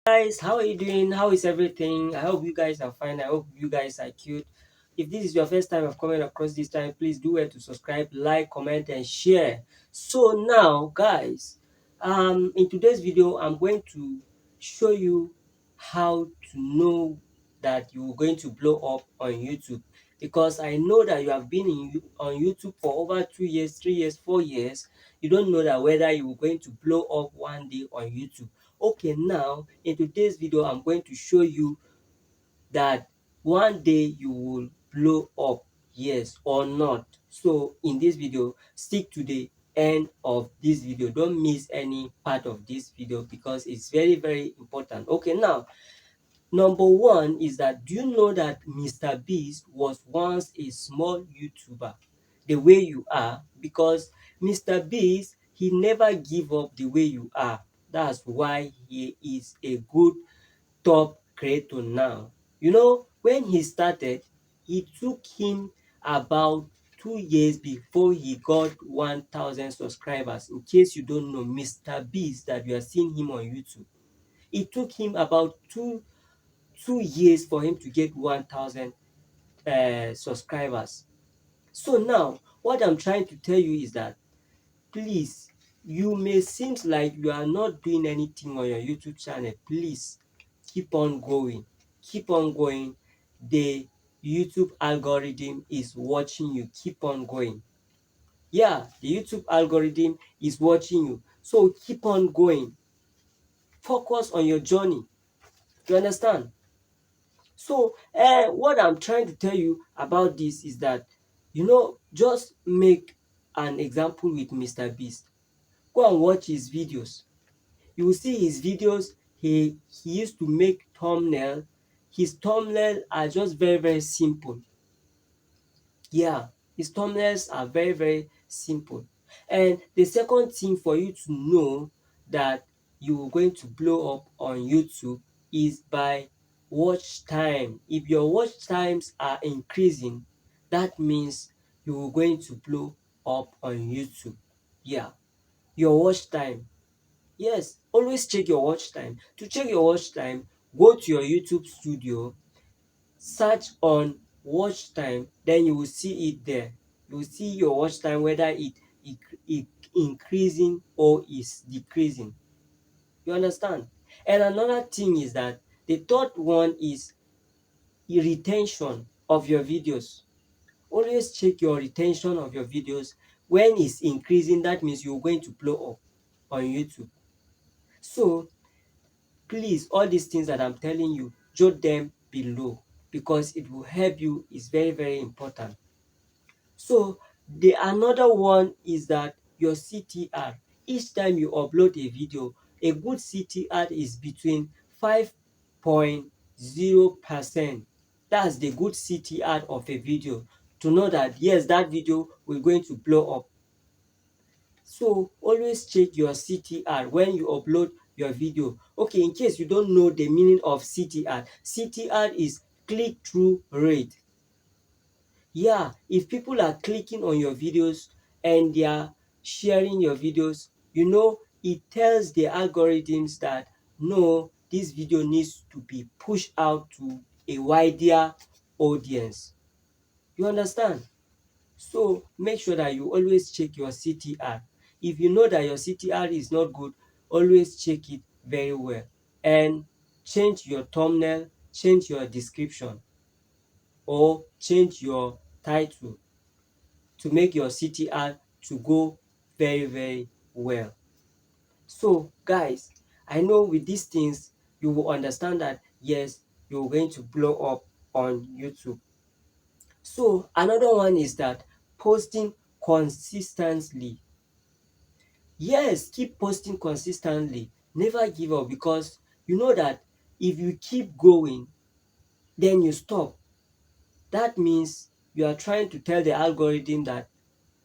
Guys, how are you doing? How is everything? I hope you guys are fine. I hope you guys are cute. If this is your first time of coming across this time, please do well to subscribe, like, comment, and share. So now, guys, in today's video, I'm going to show you how to know that you're going to blow up on YouTube. Because I know that you have been on YouTube for over 2 years, 3 years, 4 years. You don't know that whether you're going to blow up one day on YouTube. Okay, now in today's video I'm going to show you that one day you will blow up, yes or not. So in this video, stick to the end of this video, don't miss any part of this video because it's very important. Okay, now number one is that, do you know that Mr. Beast was once a small YouTuber the way you are? Because Mr. Beast, he never give up the way you are. That's why he is a good top creator now. You know, when he started, it took him about 2 years before he got 1,000 subscribers. In case you don't know, Mr. Beast that you are seeing him on YouTube, it took him about two years for him to get 1,000 subscribers. So now, what I'm trying to tell you is that, please, you may seem like you are not doing anything on your YouTube channel. Please keep on going. Keep on going. The YouTube algorithm is watching you. Keep on going. Yeah, the YouTube algorithm is watching you. So keep on going. Focus on your journey. You understand? So, what I'm trying to tell you about this is that, just make an example with Mr. Beast. Go and watch his videos. You will see his videos. He used to make thumbnail. His thumbnail are just very simple. Yeah, his thumbnails are very simple. And the second thing for you to know that you're going to blow up on YouTube is by watch time. If your watch times are increasing, that means you're going to blow up on YouTube. Yeah, your watch time. Yes, always check your watch time. To check your watch time, go to your YouTube studio, search on watch time, then you will see it there. You will see your watch time, whether it increasing or is decreasing. You understand? And another thing is that the third one is retention of your videos. Always check your retention of your videos. When it's increasing, that means you're going to blow up on YouTube. So please, all these things that I'm telling you, jot them below because it will help you. It's very important. So the another one is that your CTR. Each time you upload a video, a good CTR is between 5.0%. That's the good CTR of a video, to know that yes, that video will going to blow up. So always check your CTR when you upload your video. Okay, in case you don't know the meaning of CTR, CTR is click-through rate. Yeah, if people are clicking on your videos and they are sharing your videos, it tells the algorithms that no, this video needs to be pushed out to a wider audience. You understand? So make sure that you always check your CTR. If you know that your CTR is not good, always check it very well and change your thumbnail, change your description, or change your title to make your CTR to go very well. So guys, I know with these things you will understand that yes, you're going to blow up on YouTube. So another one is that posting consistently. Yes, keep posting consistently. Never give up, because you know that if you keep going, then you stop. That means you are trying to tell the algorithm that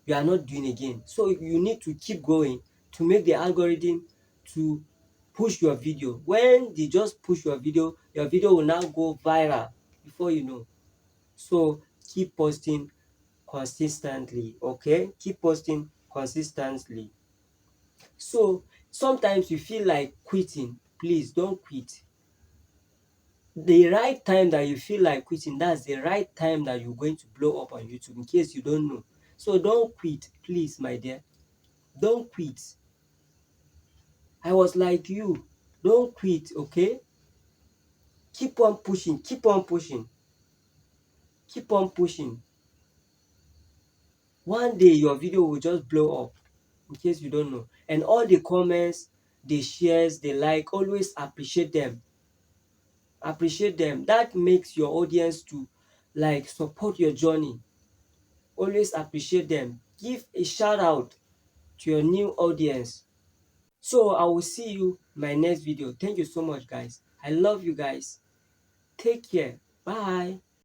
you are not doing again. So you need to keep going to make the algorithm to push your video. When they just push your video will now go viral before you know. So keep posting consistently. Okay, keep posting consistently. So sometimes you feel like quitting. Please don't quit. the right time that you feel like quitting, that's the right time that you're going to blow up on YouTube, in case you don't know. So don't quit, please, my dear. Don't quit. I was like you. Don't quit, okay? Keep on pushing, keep on pushing, keep on pushing. One day your video will just blow up, in case you don't know. And all the comments, the shares, the like, always appreciate them. Appreciate them. That makes your audience to like support your journey. Always appreciate them. Give a shout out to your new audience. So I will see you in my next video. Thank you so much, guys. I love you guys. Take care. Bye.